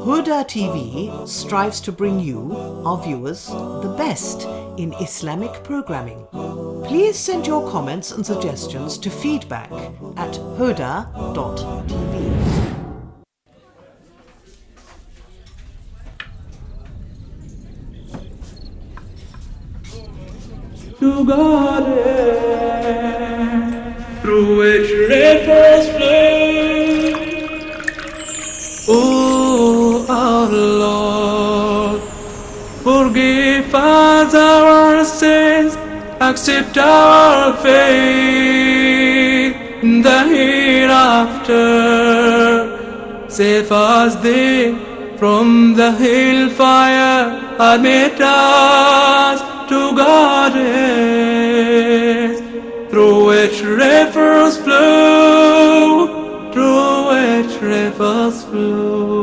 Huda TV strives to bring you, our viewers, the best in Islamic programming. Please send your comments and suggestions to feedback@huda.tv. To God through which rivers flow. Oh, our Lord, forgive us our sins, accept our faith in the hereafter. Save us then from the hellfire, admit us to gardens through which rivers flow, through which rivers flow.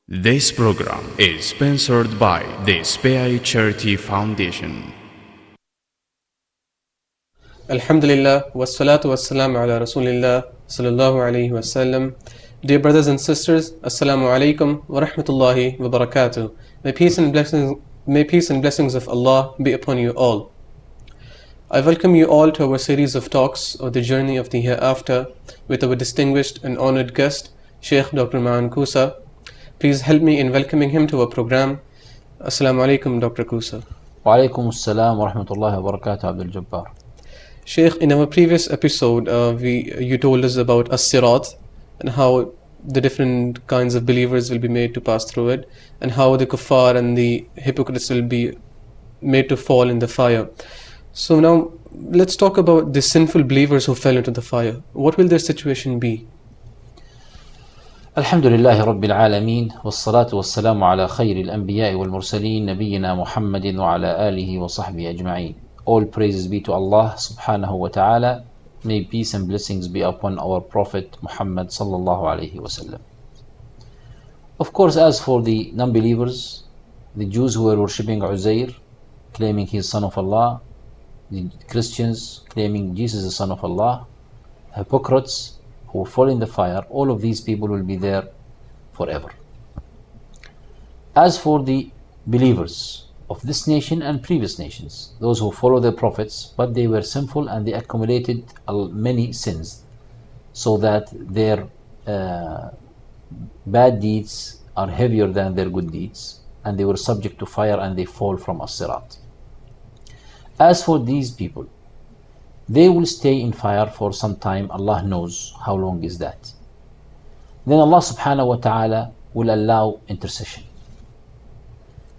This program is sponsored by the SPI Charity Foundation. Alhamdulillah, wassalatu wassalamu ala Rasulillah sallallahu alayhi wasallam. Dear brothers and sisters, Assalamu alaikum wa rahmatullahi wa barakatuh. May peace and blessings of Allah be upon you all. I welcome you all to our series of talks on the journey of the hereafter with our distinguished and honored guest, Sheikh Dr. Maan Kousa. Please help me in welcoming him to our program. Assalamu alaikum, Dr. Kousa. Wa alaikum assalam wa rahmatullahi wa barakatuh, Abdul Jabbar. Sheikh, in our previous episode, you told us about As-Sirat and how the different kinds of believers will be made to pass through it, and how the kuffar and the hypocrites will be made to fall in the fire. So now let's talk about the sinful believers who fell into the fire. What will their situation be? Alhamdulillahi Rabbil Alameen, wassalatu wassalamu ala khayril anbiya'i wal mursaleen, nabiyyina Muhammadin wa ala alihi wa sahbihi ajma'een. All praises be to Allah subhanahu wa ta'ala. May peace and blessings be upon our Prophet Muhammad sallallahu alayhi wasallam. Of course, as for the non-believers, the Jews who were worshipping Uzair, claiming he is son of Allah, the Christians claiming Jesus is the son of Allah, hypocrites who fall in the fire, all of these people will be there forever. As for the believers of this nation and previous nations, those who follow their prophets, but they were sinful and they accumulated many sins, so that their bad deeds are heavier than their good deeds, and they were subject to fire and they fall from As-Sirat. As for these people, they will stay in fire for some time. Allah knows how long is that. Then Allah subhanahu wa ta'ala will allow intercession.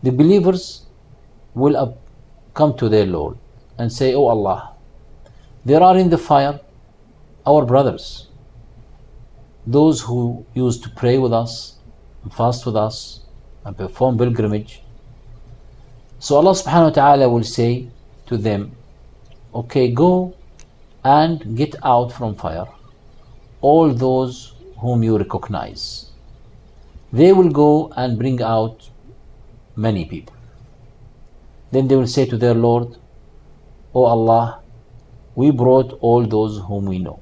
The believers will come to their Lord and say, "Oh Allah, there are in the fire our brothers, those who used to pray with us and fast with us and perform pilgrimage." So Allah subhanahu wa ta'ala will say to them, "Okay, go and get out from fire all those whom you recognize." They will go and bring out many people. Then they will say to their Lord, "Oh Allah, we brought all those whom we know."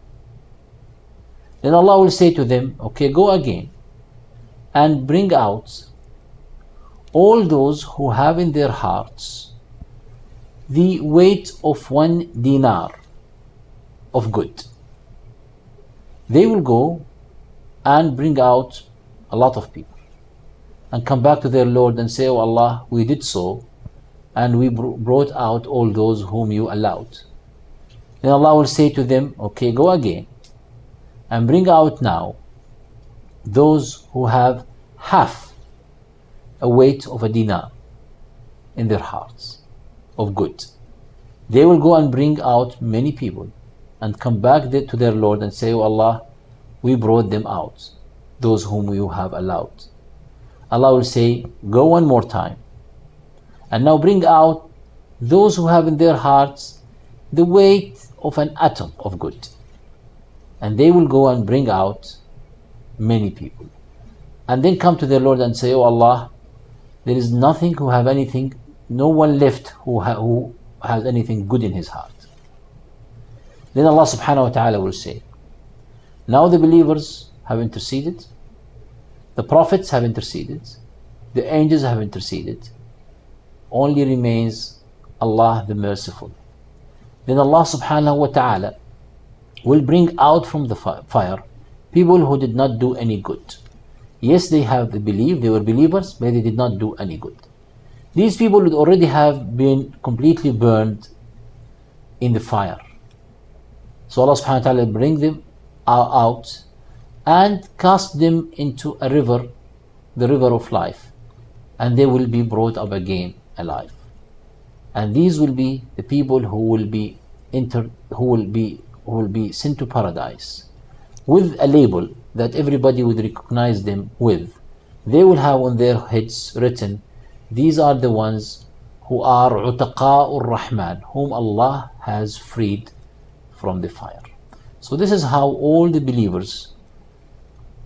Then Allah will say to them, "Okay, go again and bring out all those who have in their hearts the weight of 1 dinar of good." They will go and bring out a lot of people and come back to their Lord and say, "Oh Allah, we did so, and we brought out all those whom you allowed." Then Allah will say to them, "Okay, go again and bring out now those who have half a weight of a dinar in their hearts of good." They will go and bring out many people and come back to their Lord and say, "Oh Allah, we brought them out, those whom you have allowed." Allah will say, "Go one more time and now bring out those who have in their hearts the weight of an atom of good." And they will go and bring out many people and then come to their Lord and say, "Oh Allah, there is nothing who have anything, no one left who has anything good in his heart." Then Allah subhanahu wa ta'ala will say, now the believers have interceded, the prophets have interceded, the angels have interceded, only remains Allah the merciful. Then Allah subhanahu wa ta'ala will bring out from the fire people who did not do any good. Yes, they have believed, they were believers, but they did not do any good. These people would already have been completely burned in the fire. So Allah subhanahu wa ta'ala will bring them out and cast them into a river, the river of life, and they will be brought up again alive. And these will be the people who will be sent to paradise with a label that everybody would recognize them with. They will have on their heads written, these are the ones who are utaqa'ur Rahman, whom Allah has freed from the fire. So this is how all the believers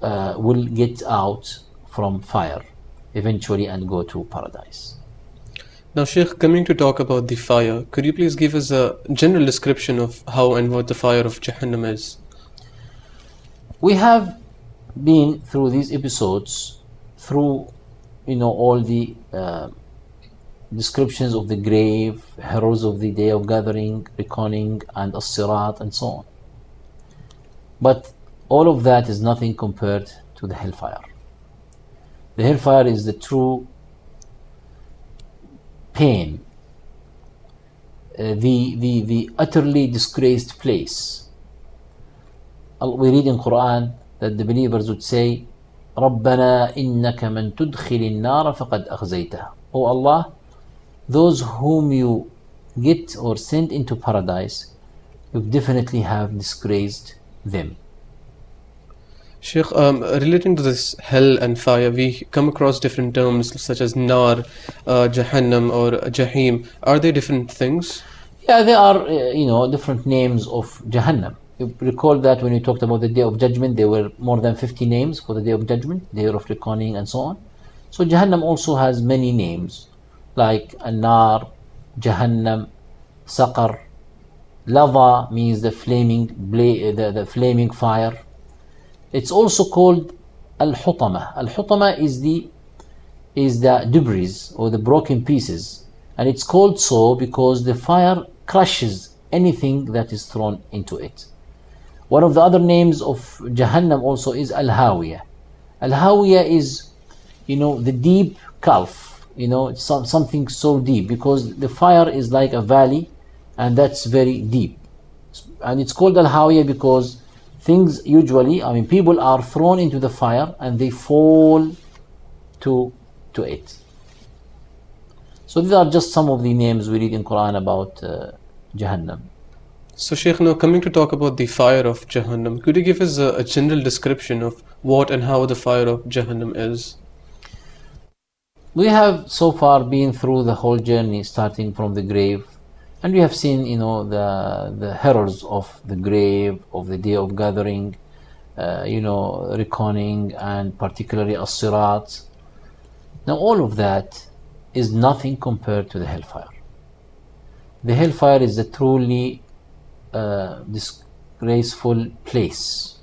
will get out from fire eventually and go to paradise. Now, Sheikh, coming to talk about the fire, could you please give us a general description of how and what the fire of Jahannam is? We have been through these episodes through all the descriptions of the grave, heralds of the day of gathering, reckoning, and as-sirat, and so on. But all of that is nothing compared to the hellfire. The hellfire is the true pain, the utterly disgraced place. We read in Quran that the believers would say, رَبَّنَا إِنَّكَ مَن تُدْخِلِ النَّارَ فَقَدْ أَخْزَيْتَهُ. O Allah, those whom you get or send into paradise, you definitely have disgraced them. Sheikh, relating to this hell and fire, we come across different terms such as nar, Jahannam, or Jahim. Are they different things? Yeah, there are different names of Jahannam. You recall that when we talked about the Day of Judgment, there were more than 50 names for the Day of Judgment, Day of Reckoning, and so on. So Jahannam also has many names, like An-Nar, Jahannam, Saqar. Lava means the flaming the flaming fire. It's also called Al-Hutama. Al-Hutama is the debris or the broken pieces, and it's called so because the fire crushes anything that is thrown into it. One of the other names of Jahannam also is Al-Hawiyah. Al-Hawiyah is, the deep gulf. It's something so deep because the fire is like a valley, and that's very deep. And it's called Al-Hawiyah because things usually, people are thrown into the fire and they fall to it. So these are just some of the names we read in Quran about Jahannam. So Sheikh, now coming to talk about the fire of Jahannam, could you give us a general description of what and how the fire of Jahannam is? We have so far been through the whole journey starting from the grave, and we have seen the horrors of the grave, of the day of gathering, reckoning, and particularly as-sirat. Now all of that is nothing compared to the hellfire. The hellfire is a truly disgraceful place.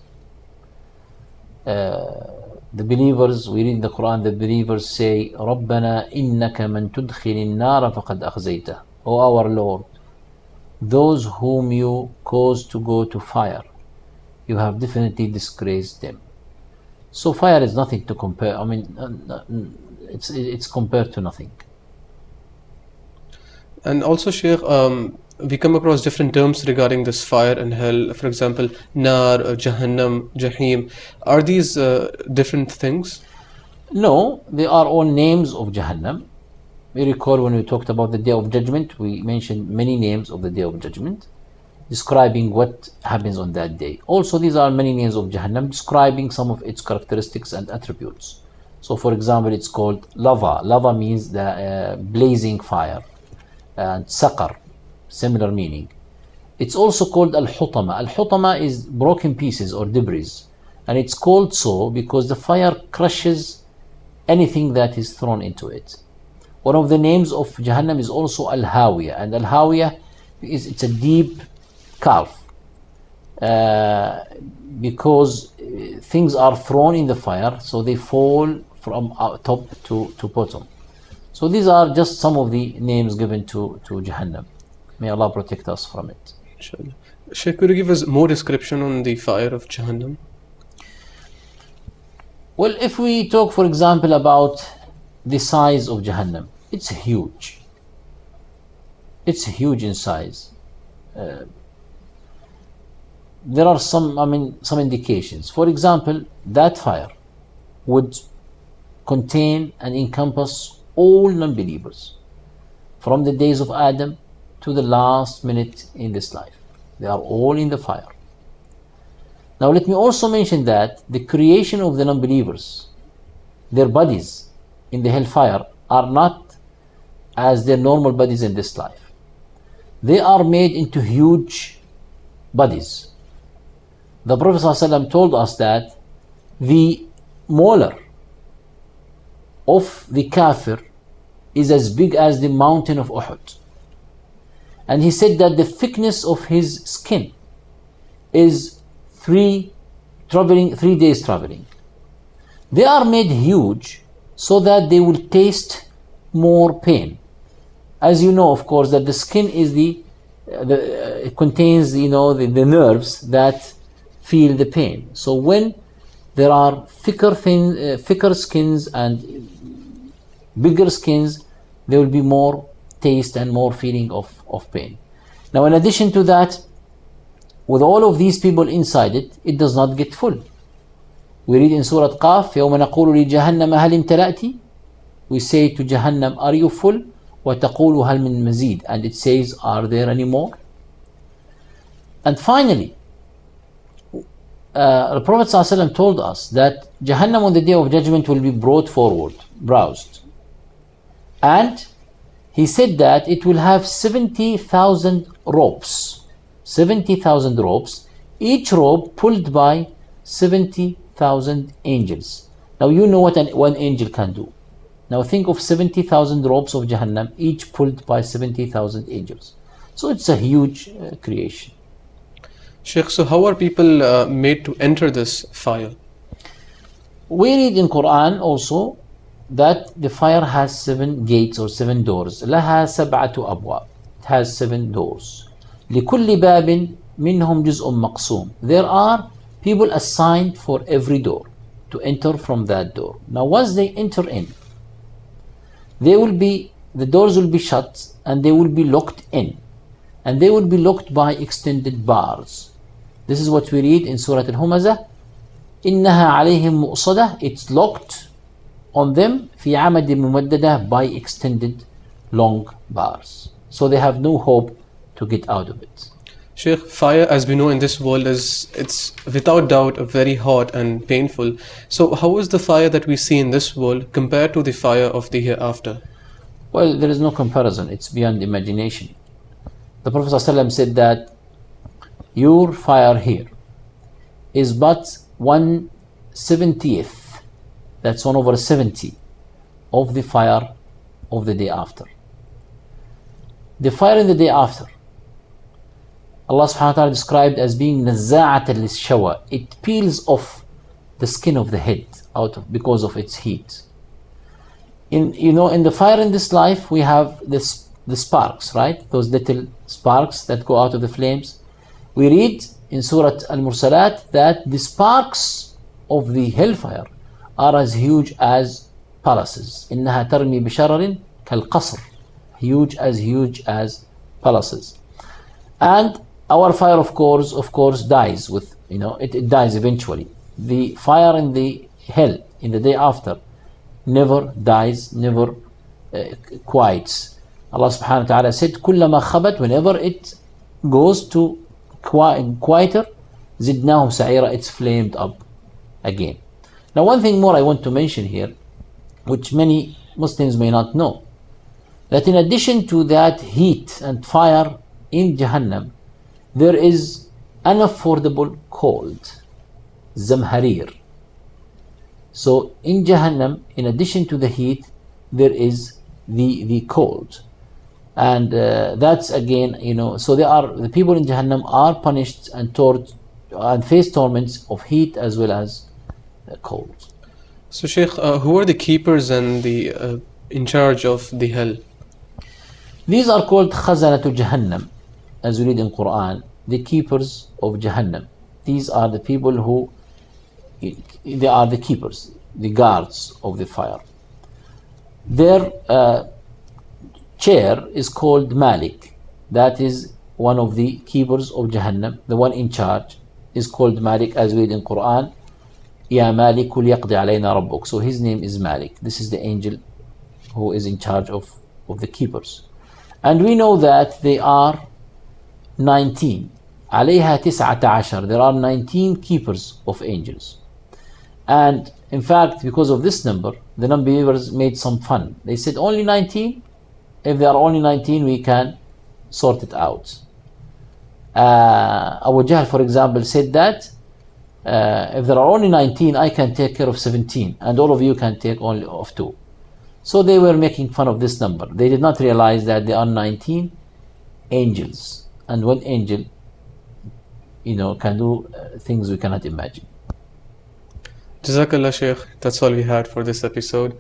The believers, we read in the Quran, the believers say, رَبَّنَا إِنَّكَ مَن تُدْخِلِ النَّارَ فَقَدْ أَخْزَيْتَهُ. O our Lord, those whom you cause to go to fire, you have definitely disgraced them. So fire is nothing to compare. It's compared to nothing. And also, Sheikh, we come across different terms regarding this fire and hell. For example, Nar, Jahannam, Jahim. Are these different things? No, they are all names of Jahannam. We recall when we talked about the Day of Judgment, we mentioned many names of the Day of Judgment, describing what happens on that day. Also, these are many names of Jahannam, describing some of its characteristics and attributes. So, for example, it's called lava. Lava means the blazing fire. And Saqar, similar meaning. It's also called Al-Hutama. Al-Hutama is broken pieces or debris. And it's called so because the fire crushes anything that is thrown into it. One of the names of Jahannam is also Al-Hawiyah. And Al-Hawiyah it's a deep gulf. because things are thrown in the fire, so they fall from top to bottom. So these are just some of the names given to Jahannam. May Allah protect us from it. Inshallah. Sheikh, could you give us more description on the fire of Jahannam? Well, if we talk, for example, about the size of Jahannam, it's huge. It's huge in size. There are some indications. For example, that fire would contain and encompass all non-believers from the days of Adam to the last minute in this life. They are all in the fire. Now let me also mention that the creation of the non-believers, their bodies in the hellfire are not as their normal bodies in this life. They are made into huge bodies. The Prophet ﷺ told us that the molar of the kafir is as big as the mountain of Uhud. And he said that the thickness of his skin is 3 days traveling. They are made huge so that they will taste more pain. As you know, of course, that the skin is it contains the nerves that feel the pain. So when there are thicker skins and bigger skins, there will be more taste and more feeling of pain. Now, in addition to that, with all of these people inside it, it does not get full. We read in Surah Qaf, يَوْمَ نَقُولُ لِجَهَنَّمَ هَلِ امْتَلَأْتِ. We say to Jahannam, are you full? وَتَقُولُ هَلْ مِن مَزِيدٍ. And it says, are there any more? And finally, the Prophet ﷺ told us that Jahannam on the Day of Judgment will be brought forward, browsed. And he said that it will have 70,000 ropes. 70,000 ropes, each rope pulled by 70,000 angels. Now you know what one angel can do. Now think of 70,000 ropes of Jahannam, each pulled by 70,000 angels. So it's a huge creation. Sheikh, so how are people made to enter this fire? We read in Quran also that the fire has 7 gates or 7 doors. لها 7 أبواب. It has 7 doors. لكل باب منهم جزء مقسوم. There are people assigned for every door to enter from that door. Now once they enter in, the doors will be shut and they will be locked in, and they will be locked by extended bars. This is what we read in Surah Al-Humazah. إنها عليهم مؤصدة. It's locked on them في عمد ممددة, by extended long bars. So they have no hope to get out of it. Sheikh, fire, as we know in this world, it's without doubt very hot and painful. So how is the fire that we see in this world compared to the fire of the hereafter? Well, there is no comparison. It's beyond imagination. The Prophet ﷺ said that your fire here is but 1/70th, that's 1/70 of the fire of the day after. The fire in the day after, Allah subhanahu wa ta'ala described as being نَزَّاعَةً لِلشَّوَى. It peels off the skin of the head because of its heat. In the fire in this life, we have the sparks, right? Those little sparks that go out of the flames. We read in Surah Al-Mursalat that the sparks of the hellfire are as huge as palaces. إِنَّهَا تَرْمِي بِشَرَرٍ كَالْقَصْرِ. Huge as palaces. And our fire, of course, dies with, it dies eventually. The fire in the hell in the day after never dies, never quiets. Allah subhanahu wa ta'ala said, كُلَّمَا خَبَتْ, whenever it goes to quieter, زِدْنَاهُمْ سَعِيرًا, it's flamed up again. Now one thing more I want to mention here, which many Muslims may not know, that in addition to that heat and fire in Jahannam, there is unaffordable cold, zamharir. So in Jahannam, in addition to the heat, there is the cold. And that's again, so the people in Jahannam are punished and and face torments of heat as well as cold. So Sheikh, who are the keepers and the in charge of the hell? These are called khazanatu Jahannam, as we read in Quran, the keepers of Jahannam. These are the people who, they are the keepers, the guards of the fire. Their chair is called Malik. That is one of the keepers of Jahannam. The one in charge is called Malik, as we read in Quran. Ya Malik liyaqdi alayna rabbuk. So his name is Malik. This is the angel who is in charge of the keepers. And we know that they are 19. عليها 19. There are 19 keepers of angels. And in fact, because of this number, the non-believers made some fun. They said only 19? If there are only 19, we can sort it out. Abu Jahl, for example, said that if there are only 19, I can take care of 17, and all of you can take only of 2. So they were making fun of this number. They did not realize that there are 19 angels, and one angel, can do things we cannot imagine. Jazakallah Sheikh, that's all we had for this episode.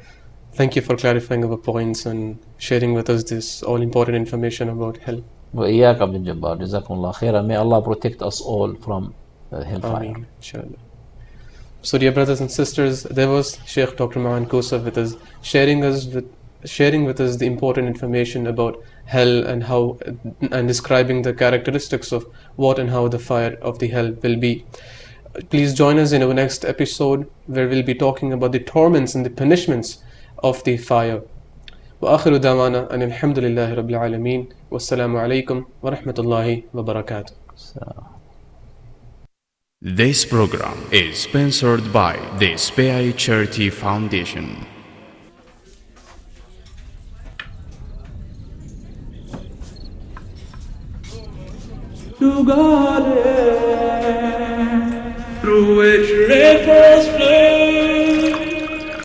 Thank you for clarifying our points and sharing with us this all important information about hell. وإياك عبد الجبار. جزاكم الله خيرا. May Allah protect us all from hellfire. Ameen, inshallah. So dear brothers and sisters, there was Sheikh Dr. Maan Kousa with us, sharing with us the important information about hell and describing the characteristics of what and how the fire of the hell will be. Please join us in our next episode, where we'll be talking about the torments and the punishments of the fire. وآخر دعوانا أن الحمد لله رب العالمين والسلام عليكم ورحمة الله وبركاته. This program is sponsored by the SPI Charity Foundation. To God, through which rivers flow.